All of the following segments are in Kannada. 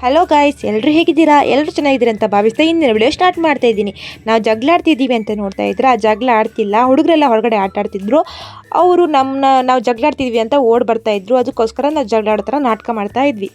ಹಲೋ ಗಾಯ್ಸ್, ಎಲ್ಲರೂ ಹೇಗಿದ್ದೀರಾ? ಎಲ್ಲರೂ ಚೆನ್ನಾಗಿದ್ದೀರಾ ಅಂತ ಭಾವಿಸ್ತಾ ಇಂದಿನ ವಿಡಿಯೋ ಸ್ಟಾರ್ಟ್ ಮಾಡ್ತಾ ಇದ್ದೀನಿ. ನಾವು ಜಗಳ ಆಡ್ತಿದ್ದೀವಿ ಅಂತ ನೋಡ್ತಾ ಇದ್ರೆ ಆ ಜಗಳ ಆಡ್ತಿಲ್ಲ, ಹುಡುಗರೆಲ್ಲ ಹೊರಗಡೆ ಆಟ ಆಡ್ತಿದ್ರು. ಅವರು ನಾವು ಜಗಳ ಆಡ್ತಿದ್ವಿ ಅಂತ ಓಡ್ ಬರ್ತಾ ಇದ್ರು. ಅದಕ್ಕೋಸ್ಕರ ನಾವು ಜಗಳ ಆಡೋ ಥರ ನಾಟಕ ಮಾಡ್ತಾ ಇದ್ವಿ.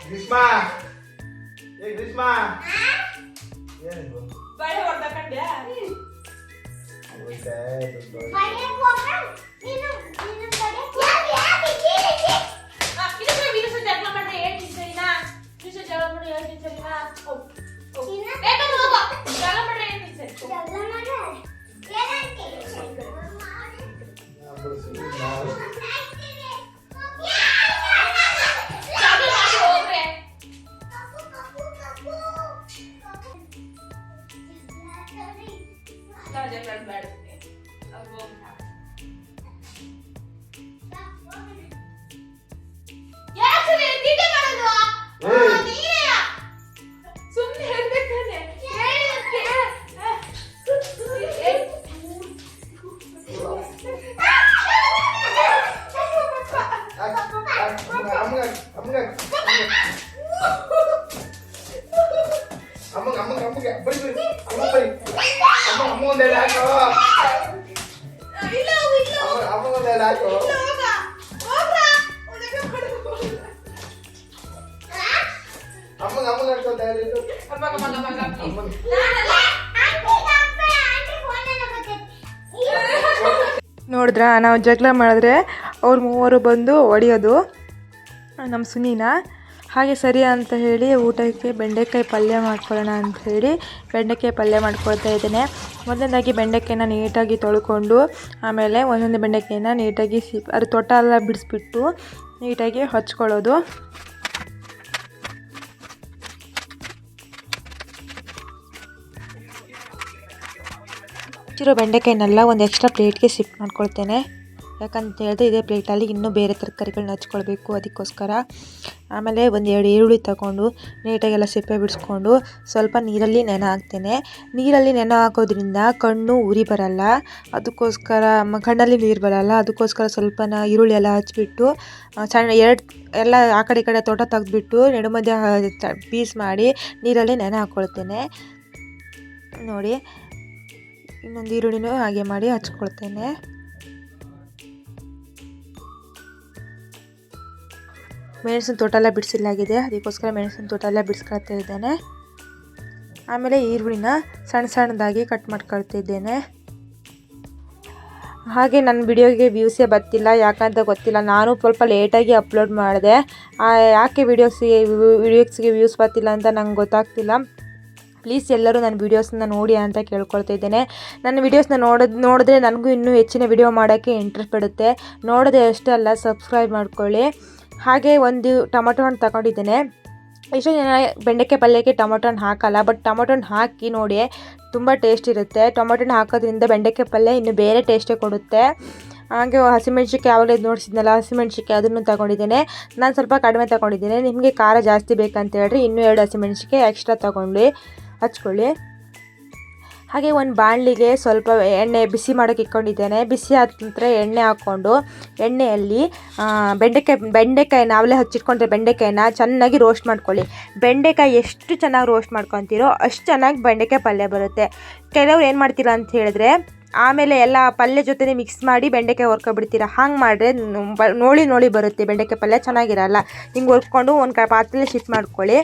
ಗ್ರೀಷ್ಮಾ, ಗ್ರೀಷ್ಮಾ, ಏನಿದು? ಬಳೆ ಹೊಡೆದಕಂಡ್ಯಾ? ನೋಡಿದ್ರಾ, ನಾವು ಜಗಳ ಮಾಡಿದ್ರೆ ಅವ್ರು ಮೂವರು ಬಂದು ಹೊಡೆಯೋದು ನಮ್ಮ ಸುನೀನ. ಹಾಗೆ ಸರಿ ಅಂತ ಹೇಳಿ ಊಟಕ್ಕೆ ಬೆಂಡೆಕಾಯಿ ಪಲ್ಯ ಮಾಡ್ಕೊಳ್ಳೋಣ ಅಂತ ಹೇಳಿ ಬೆಂಡೆಕಾಯಿ ಪಲ್ಯ ಮಾಡ್ಕೊಳ್ತಾ ಇದ್ದೇನೆ. ಮೊದಲನೇದಾಗಿ ಬೆಂಡೆಕಾಯಿನ ನೀಟಾಗಿ ತೊಳ್ಕೊಂಡು ಆಮೇಲೆ ಒಂದೊಂದು ಬೆಂಡೆಕಾಯಿನ ನೀಟಾಗಿ ಅದು ತೊಟ್ಟ ಎಲ್ಲ ಬಿಡಿಸ್ಬಿಟ್ಟು ನೀಟಾಗಿ ಹಚ್ಕೊಳ್ಳೋದು. ಹಚ್ಚಿರೋ ಬೆಂಡೆಕಾಯಿನೆಲ್ಲ ಒಂದು ಎಕ್ಸ್ಟ್ರಾ ಪ್ಲೇಟ್ಗೆ ಶಿಫ್ಟ್ ಮಾಡ್ಕೊಳ್ತೇನೆ. ಯಾಕಂತ ಹೇಳಿದ್ರೆ ಇದೇ ಪ್ಲೇಟಲ್ಲಿ ಇನ್ನೂ ಬೇರೆ ತರಕಾರಿಗಳನ್ನ ಹಚ್ಕೊಳ್ಬೇಕು, ಅದಕ್ಕೋಸ್ಕರ. ಆಮೇಲೆ ಒಂದು 2 ಈರುಳ್ಳಿ ತಗೊಂಡು ನೀಟಾಗೆಲ್ಲ ಸಿಪ್ಪೆ ಬಿಡಿಸ್ಕೊಂಡು ಸ್ವಲ್ಪ ನೀರಲ್ಲಿ ನೆನೆ ಹಾಕ್ತೇನೆ. ನೀರಲ್ಲಿ ನೆನೆ ಹಾಕೋದ್ರಿಂದ ಕಣ್ಣು ಉರಿ ಬರಲ್ಲ, ಅದಕ್ಕೋಸ್ಕರ ಕಣ್ಣಲ್ಲಿ ನೀರು ಬರಲ್ಲ. ಅದಕ್ಕೋಸ್ಕರ ಸ್ವಲ್ಪ ಈರುಳ್ಳಿ ಎಲ್ಲ ಹಚ್ಬಿಟ್ಟು ಸಣ್ಣ ಎಲ್ಲ ಆ ಕಡೆ ಈ ಕಡೆ ತೋಟ ತೆಗೆದ್ಬಿಟ್ಟು ನಡುಮಧ್ಯ ಪೀಸ್ ಮಾಡಿ ನೀರಲ್ಲಿ ನೆನೆ ಹಾಕ್ಕೊಳ್ತೇನೆ. ನೋಡಿ, ಇನ್ನೊಂದು ಈರುಳ್ಳಿನೂ ಹಾಗೆ ಮಾಡಿ ಹಚ್ಕೊಳ್ತೇನೆ. ಮೆಣಸಿನ ತೋಟ ಎಲ್ಲ ಬಿಡಿಸಿಲ್ಲಾಗಿದೆ, ಅದಕ್ಕೋಸ್ಕರ ಮೆಣಸಿನ ತೋಟ ಎಲ್ಲ ಬಿಡಿಸ್ಕೊಳ್ತಾ ಇದ್ದೇನೆ. ಆಮೇಲೆ ಈರುಳ್ಳಿನ ಸಣ್ಣ ಸಣ್ಣದಾಗಿ ಕಟ್ ಮಾಡ್ಕೊಳ್ತಿದ್ದೇನೆ. ಹಾಗೆ ನನ್ನ ವಿಡಿಯೋಗೆ ವ್ಯೂಸೇ ಬರ್ತಿಲ್ಲ, ಯಾಕಂತ ಗೊತ್ತಿಲ್ಲ. ನಾನು ಸ್ವಲ್ಪ ಲೇಟಾಗಿ ಅಪ್ಲೋಡ್ ಮಾಡಿದೆ. ಯಾಕೆ ವಿಡಿಯೋಸ್ಗೆ ವ್ಯೂಸ್ ಬರ್ತಿಲ್ಲ ಅಂತ ನಂಗೆ ಗೊತ್ತಾಗ್ತಿಲ್ಲ. ಪ್ಲೀಸ್ ಎಲ್ಲರೂ ನನ್ನ ವೀಡಿಯೋಸನ್ನ ನೋಡಿ ಅಂತ ಕೇಳ್ಕೊಳ್ತಾ ಇದ್ದೇನೆ. ನನ್ನ ವೀಡಿಯೋಸ್ನ ನೋಡಿದ್ರೆ ನನಗೂ ಇನ್ನೂ ಹೆಚ್ಚಿನ ವಿಡಿಯೋ ಮಾಡೋಕ್ಕೆ ಇಂಟ್ರೆಸ್ಟ್ ಬರುತ್ತೆ. ನೋಡೋದೇ ಅಷ್ಟೇ ಅಲ್ಲ, ಸಬ್ಸ್ಕ್ರೈಬ್ ಮಾಡ್ಕೊಳ್ಳಿ. ಹಾಗೆ ಒಂದು ಟೊಮೊಟೊ ಹಣ್ಣು ತಗೊಂಡಿದ್ದೇನೆ. ಎಷ್ಟೋ ಜನ ಬೆಂಡೆಕಾಯಿ ಪಲ್ಯಕ್ಕೆ ಟೊಮೊಟೊ ಹಣ್ಣು ಹಾಕಲ್ಲ, ಬಟ್ ಟೊಮೊಟೊ ಹಣ್ಣು ಹಾಕಿ ನೋಡಿ, ತುಂಬ ಟೇಸ್ಟ್ ಇರುತ್ತೆ. ಟೊಮೊಟೊ ಹಣ್ಣು ಹಾಕೋದ್ರಿಂದ ಬೆಂಡೆಕಾಯಿ ಪಲ್ಯ ಇನ್ನೂ ಬೇರೆ ಟೇಸ್ಟೇ ಕೊಡುತ್ತೆ. ಹಾಗೆ ಹಸಿಮೆಣ್ಸಿಕಾಯಿ ಯಾವಾಗಲೇ ನೋಡಿಸಿದ್ನಲ್ಲ, ಹಸಿಮೆಣ್ಸಿಕಾಯಿ ಅದನ್ನು ತಗೊಂಡಿದ್ದೇನೆ. ನಾನು ಸ್ವಲ್ಪ ಕಡಿಮೆ ತಗೊಂಡಿದ್ದೇನೆ. ನಿಮಗೆ ಖಾರ ಜಾಸ್ತಿ ಬೇಕಂತ ಹೇಳಿದ್ರೆ ಇನ್ನೂ 2 ಹಸಿಮೆಣ್ಸಿಕಾಯಿ ಎಕ್ಸ್ಟ್ರಾ ತಗೊಂಡು ಹಚ್ಕೊಳ್ಳಿ. ಹಾಗೆ ಒಂದು ಬಾಣಲಿಗೆ ಸ್ವಲ್ಪ ಎಣ್ಣೆ ಬಿಸಿ ಮಾಡೋಕ್ಕೆ ಇಟ್ಕೊಂಡಿದ್ದೇನೆ. ಬಿಸಿ ಆದ ನಂತರ ಎಣ್ಣೆ ಹಾಕ್ಕೊಂಡು ಎಣ್ಣೆಯಲ್ಲಿ ಬೆಂಡೆಕಾಯಿ ನಾವೇ ಹಚ್ಚಿಟ್ಕೊಂಡ್ರೆ ಬೆಂಡೆಕಾಯಿನ ಚೆನ್ನಾಗಿ ರೋಸ್ಟ್ ಮಾಡ್ಕೊಳ್ಳಿ. ಬೆಂಡೆಕಾಯಿ ಎಷ್ಟು ಚೆನ್ನಾಗಿ ರೋಸ್ಟ್ ಮಾಡ್ಕೊತೀರೋ ಅಷ್ಟು ಚೆನ್ನಾಗಿ ಬೆಂಡೆಕಾಯಿ ಪಲ್ಯ ಬರುತ್ತೆ. ಕೆಲವ್ರು ಏನು ಮಾಡ್ತೀರಾ ಅಂತ ಹೇಳಿದ್ರೆ ಆಮೇಲೆ ಎಲ್ಲ ಪಲ್ಯ ಜೊತೆ ಮಿಕ್ಸ್ ಮಾಡಿ ಬೆಂಡೆಕಾಯಿ ಹುರ್ಕೊಬಿಡ್ತೀರ. ಹಂಗೆ ಮಾಡಿದ್ರೆ ನೋಡಿ ಬರುತ್ತೆ ಬೆಂಡೆಕಾಯಿ ಪಲ್ಯ, ಚೆನ್ನಾಗಿರಲ್ಲ. ಹಿಂಗೆ ಹುರ್ಕೊಂಡು ಒಂದು ಪಾತ್ರೆಯಲ್ಲಿ ಶಿಫ್ಟ್ ಮಾಡ್ಕೊಳ್ಳಿ.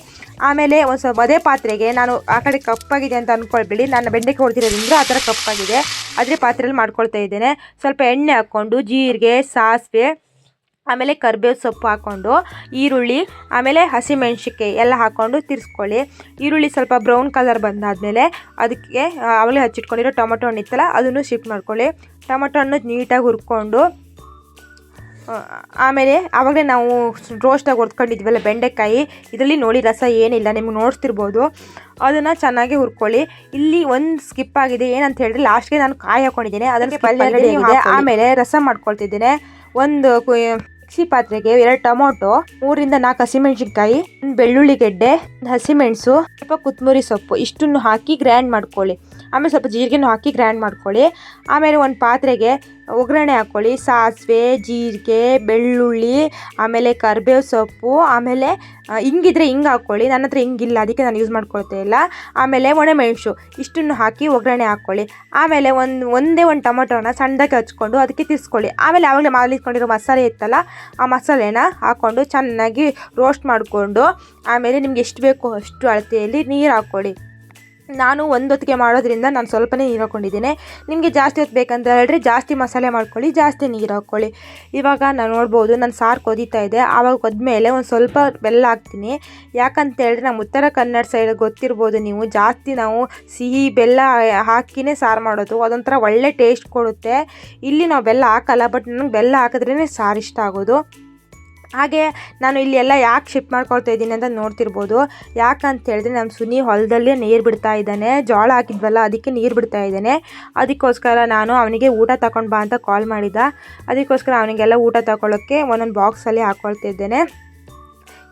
ಆಮೇಲೆ ಒಂದು ಸ್ವಲ್ಪ ಅದೇ ಪಾತ್ರೆಗೆ, ನಾನು ಆ ಕಡೆ ಕಪ್ಪಾಗಿದೆ ಅಂತ ಅಂದ್ಕೊಳ್ಬೇಡಿ, ನಾನು ಬೆಂಡೆಕಾಯಿ ಹೊಡ್ತಿರೋದ್ರಿಂದ ಆ ಥರ ಕಪ್ಪಾಗಿದೆ, ಅದೇ ಪಾತ್ರೆಯಲ್ಲಿ ಮಾಡ್ಕೊಳ್ತಾ ಇದ್ದೇನೆ. ಸ್ವಲ್ಪ ಎಣ್ಣೆ ಹಾಕ್ಕೊಂಡು ಜೀರಿಗೆ, ಸಾಸಿವೆ, ಆಮೇಲೆ ಕರಿಬೇವು ಸೊಪ್ಪು ಹಾಕ್ಕೊಂಡು ಈರುಳ್ಳಿ ಆಮೇಲೆ ಹಸಿಮೆಣ್ಸಿಕಾಯಿ ಎಲ್ಲ ಹಾಕ್ಕೊಂಡು ತಿರ್ಸ್ಕೊಳ್ಳಿ. ಈರುಳ್ಳಿ ಸ್ವಲ್ಪ ಬ್ರೌನ್ ಕಲರ್ ಬಂದಾದಮೇಲೆ ಅದಕ್ಕೆ ಆವಾಗಲೇ ಹಚ್ಚಿಟ್ಕೊಂಡಿರೋ ಟೊಮೊಟೊ ಹಣ್ಣು ಇತ್ತಲ್ಲ ಅದನ್ನು ಶಿಫ್ಟ್ ಮಾಡ್ಕೊಳ್ಳಿ. ಟೊಮೊಟೊ ಹಣ್ಣು ನೀಟಾಗಿ ಹುರ್ಕೊಂಡು ಆಮೇಲೆ ಆವಾಗಲೇ ನಾವು ರೋಸ್ಟಾಗಿ ಹೊರ್ದ್ಕೊಂಡಿದ್ವಲ್ಲ ಬೆಂಡೆಕಾಯಿ, ಇದರಲ್ಲಿ ನೋಡಿ ರಸ ಏನಿಲ್ಲ, ನಿಮ್ಗೆ ನೋಡ್ತಿರ್ಬೋದು. ಅದನ್ನು ಚೆನ್ನಾಗಿ ಹುರ್ಕೊಳ್ಳಿ. ಇಲ್ಲಿ ಒಂದು ಸ್ಕಿಪ್ ಆಗಿದೆ, ಏನಂತ ಹೇಳಿದ್ರೆ ಲಾಸ್ಟ್ಗೆ ನಾನು ಕಾಯಿ ಹಾಕೊಂಡಿದ್ದೇನೆ, ಅದನ್ನು ಪಲ್ಯ ರೆಡಿ ಆಗಿದೆ. ಆಮೇಲೆ ರಸ ಮಾಡ್ಕೊಳ್ತಿದ್ದೇನೆ. ಒಂದು ಮಿಕ್ಸಿ ಪಾತ್ರೆಗೆ 2 ಟೊಮೊಟೊ, 3ರಿಂದ 4 ಹಸಿಮೆಣಸಿನ್ಕಾಯಿ, 1 ಬೆಳ್ಳುಳ್ಳಿ ಗೆಡ್ಡೆ, 1 ಹಸಿಮೆಣಸು, ಸ್ವಲ್ಪ ಕೊತ್ತಂಬರಿ ಸೊಪ್ಪು ಇಷ್ಟನ್ನು ಹಾಕಿ ಗ್ರೈಂಡ್ ಮಾಡ್ಕೊಳ್ಳಿ. ಆಮೇಲೆ ಸ್ವಲ್ಪ ಜೀರಿಗೆನೂ ಹಾಕಿ ಗ್ರೈಂಡ್ ಮಾಡ್ಕೊಳ್ಳಿ. ಆಮೇಲೆ ಒಂದು ಪಾತ್ರೆಗೆ ಒಗ್ಗರಣೆ ಹಾಕ್ಕೊಳ್ಳಿ. ಸಾಸಿವೆ, ಜೀರಿಗೆ, ಬೆಳ್ಳುಳ್ಳಿ, ಆಮೇಲೆ ಕರಿಬೇವು ಸೊಪ್ಪು, ಆಮೇಲೆ ಹಿಂಗಿದ್ರೆ ಹಿಂಗೆ ಹಾಕ್ಕೊಳ್ಳಿ. ನನ್ನ ಹತ್ರ ಹಿಂಗಿಲ್ಲ, ಅದಕ್ಕೆ ನಾನು ಯೂಸ್ ಮಾಡ್ಕೊಳ್ತಾ ಇಲ್ಲ. ಆಮೇಲೆ ಒಣಮೆಣಸು ಇಷ್ಟನ್ನು ಹಾಕಿ ಒಗ್ಗರಣೆ ಹಾಕ್ಕೊಳ್ಳಿ. ಆಮೇಲೆ ಒಂದೇ ಒಂದು ಟೊಮೊಟೊನ ಸಣ್ಣದಾಗಿ ಹಚ್ಕೊಂಡು ಅದಕ್ಕೆ ತಿರ್ಸ್ಕೊಳ್ಳಿ. ಆಮೇಲೆ ಆವಾಗಲೇ ಮಾಡಿಟ್ಕೊಂಡಿರೋ ಮಸಾಲೆ ಇತ್ತಲ್ಲ, ಆ ಮಸಾಲೆನ ಹಾಕ್ಕೊಂಡು ಚೆನ್ನಾಗಿ ರೋಸ್ಟ್ ಮಾಡಿಕೊಂಡು, ಆಮೇಲೆ ನಿಮ್ಗೆ ಎಷ್ಟು ಬೇಕೋ ಅಷ್ಟು ಅಳತೆಯಲ್ಲಿ ನೀರು ಹಾಕ್ಕೊಳ್ಳಿ. ನಾನು ಒಂದು ಹೊತ್ತಿಗೆ ಮಾಡೋದ್ರಿಂದ ನಾನು ಸ್ವಲ್ಪನೇ ನೀರು ಹಾಕ್ಕೊಂಡಿದ್ದೀನಿ. ನಿಮಗೆ ಜಾಸ್ತಿ ಹೊತ್ತು ಬೇಕಂತ ಹೇಳಿದ್ರೆ ಜಾಸ್ತಿ ಮಸಾಲೆ ಮಾಡ್ಕೊಳ್ಳಿ, ಜಾಸ್ತಿ ನೀರು ಹಾಕ್ಕೊಳ್ಳಿ. ಇವಾಗ ನಾನು ನೋಡ್ಬೋದು ನನ್ನ ಸಾರು ಕೊದೀತಾ ಇದೆ. ಆವಾಗ ಕೊದ್ಮೇಲೆ ಒಂದು ಸ್ವಲ್ಪ ಬೆಲ್ಲ ಹಾಕ್ತೀನಿ. ಯಾಕಂತ ಹೇಳಿದ್ರೆ ನಮ್ಮ ಉತ್ತರ ಕನ್ನಡ ಸೈಡ್ ಗೊತ್ತಿರ್ಬೋದು ನೀವು, ಜಾಸ್ತಿ ನಾವು ಸಿಹಿ ಬೆಲ್ಲ ಹಾಕಿನೇ ಸಾರು ಮಾಡೋದು, ಅದೊಂಥರ ಒಳ್ಳೆ ಟೇಸ್ಟ್ ಕೊಡುತ್ತೆ. ಇಲ್ಲಿ ನಾವು ಬೆಲ್ಲ ಹಾಕಲ್ಲ, ಬಟ್ ನನಗೆ ಬೆಲ್ಲ ಹಾಕಿದ್ರೇ ಸಾರು ಇಷ್ಟ ಆಗೋದು. ಹಾಗೆ ನಾನು ಇಲ್ಲಿ ಎಲ್ಲ ಯಾಕೆ ಶಿಫ್ಟ್ ಮಾಡ್ಕೊಳ್ತಾ ಇದ್ದೀನಿ ಅಂತ ನೋಡ್ತಿರ್ಬೋದು. ಯಾಕಂತ ಹೇಳಿದ್ರೆ ನಮ್ಮ ಸುನಿ ಹೊಲದಲ್ಲೇ ನೀರು ಬಿಡ್ತಾ ಇದ್ದಾನೆ, ಜೋಳ ಹಾಕಿದ್ವಲ್ಲ ಅದಕ್ಕೆ ನೀರು ಬಿಡ್ತಾ ಇದ್ದಾನೆ. ಅದಕ್ಕೋಸ್ಕರ ನಾನು ಅವನಿಗೆ ಊಟ ತಗೊಂಡು ಬಾ ಅಂತ ಕಾಲ್ ಮಾಡಿದ್ದ. ಅದಕ್ಕೋಸ್ಕರ ಅವನಿಗೆಲ್ಲ ಊಟ ತಗೊಳ್ಳೋಕ್ಕೆ ಒಂದೊಂದು ಬಾಕ್ಸಲ್ಲಿ ಹಾಕ್ಕೊಳ್ತಿದ್ದೇನೆ.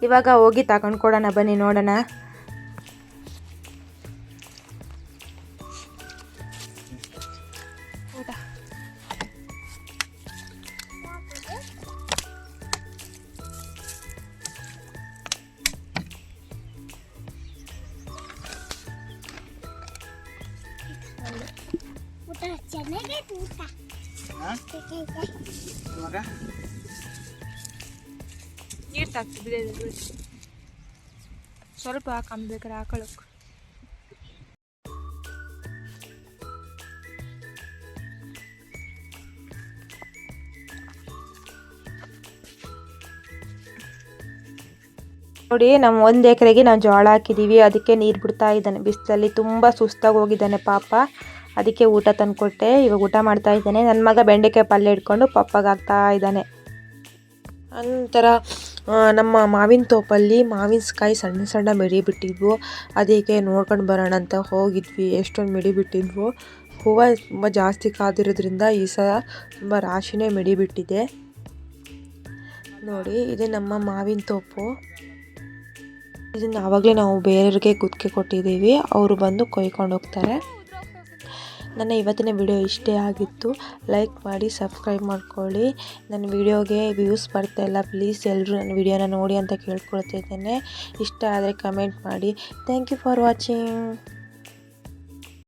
ಇವಾಗ ಹೋಗಿ ತಗೊಂಡು ಕೊಡೋಣ, ಬನ್ನಿ ನೋಡೋಣ. ನೀರು ತಾಕ್ತಿದ್ದೆ ಸ್ವಲ್ಪ ಹಾಕಬೇಕಾರೆ ಹಾಕೊಳ್ಳೋಕೆ. ನೋಡಿ, ನಮ್ಮ 1 ಎಕರೆಗೆ ನಾವು ಜೋಳ ಹಾಕಿದ್ದೀವಿ, ಅದಕ್ಕೆ ನೀರು ಬಿಡ್ತಾ ಇದ್ದಾನೆ. ಬಿಸಿಲಲ್ಲಿ ತುಂಬ ಸುಸ್ತಾಗಿ ಹೋಗಿದ್ದಾನೆ ಪಾಪ, ಅದಕ್ಕೆ ಊಟ ತಂದುಕೊಟ್ಟೆ. ಇವಾಗ ಊಟ ಮಾಡ್ತಾ ಇದ್ದಾನೆ. ನನ್ನ ಮಗ ಬೆಂಡೆಕಾಯಿ ಪಲ್ಯ ಇಟ್ಕೊಂಡು ಪಪ್ಪಗೆ ಹಾಕ್ತಾ ಇದ್ದಾನೆ. ನಂತರ ನಮ್ಮ ಮಾವಿನ ತೋಪಲ್ಲಿ ಮಾವಿನಕಾಯಿ ಸಣ್ಣ ಸಣ್ಣ ಮಿಡಿ ಬಿಟ್ಟಿದ್ವು, ಅದಕ್ಕೆ ನೋಡ್ಕೊಂಡು ಬರೋಣ ಅಂತ ಹೋಗಿದ್ವಿ. ಎಷ್ಟೊಂದು ಮಿಡಿ ಬಿಟ್ಟಿದ್ವು. ಹೂವು ತುಂಬ ಜಾಸ್ತಿ ಕಾದಿರೋದ್ರಿಂದ ಈ ಸಲ ತುಂಬ ರಾಶಿನೇ ಮಿಡಿ ಬಿಟ್ಟಿದೆ. ನೋಡಿ, ಇದು ನಮ್ಮ ಮಾವಿನ ತೋಪು. ಇದನ್ನು ಆವಾಗಲೇ ನಾವು ಬೇರೆಯವ್ರಿಗೆ ಗುತ್ತಿಗೆ ಕೊಟ್ಟಿದ್ದೀವಿ, ಅವರು ಬಂದು ಕೊಯ್ಕೊಂಡು ಹೋಗ್ತಾರೆ. ನನ್ನ ಇವತ್ತಿನ ವಿಡಿಯೋ ಇಷ್ಟೇ ಆಗಿತ್ತು. ಲೈಕ್ ಮಾಡಿ, ಸಬ್ಸ್ಕ್ರೈಬ್ ಮಾಡ್ಕೊಳ್ಳಿ. ನನ್ನ ವಿಡಿಯೋಗೆ ವ್ಯೂಸ್ ಬರ್ತಾಯಿಲ್ಲ, ಪ್ಲೀಸ್ ಎಲ್ಲರೂ ನನ್ನ ವಿಡಿಯೋನ ನೋಡಿ ಅಂತ ಕೇಳ್ಕೊಳ್ತಿದ್ದೇನೆ. ಇಷ್ಟ ಆದರೆ ಕಮೆಂಟ್ ಮಾಡಿ. Thank you for watching.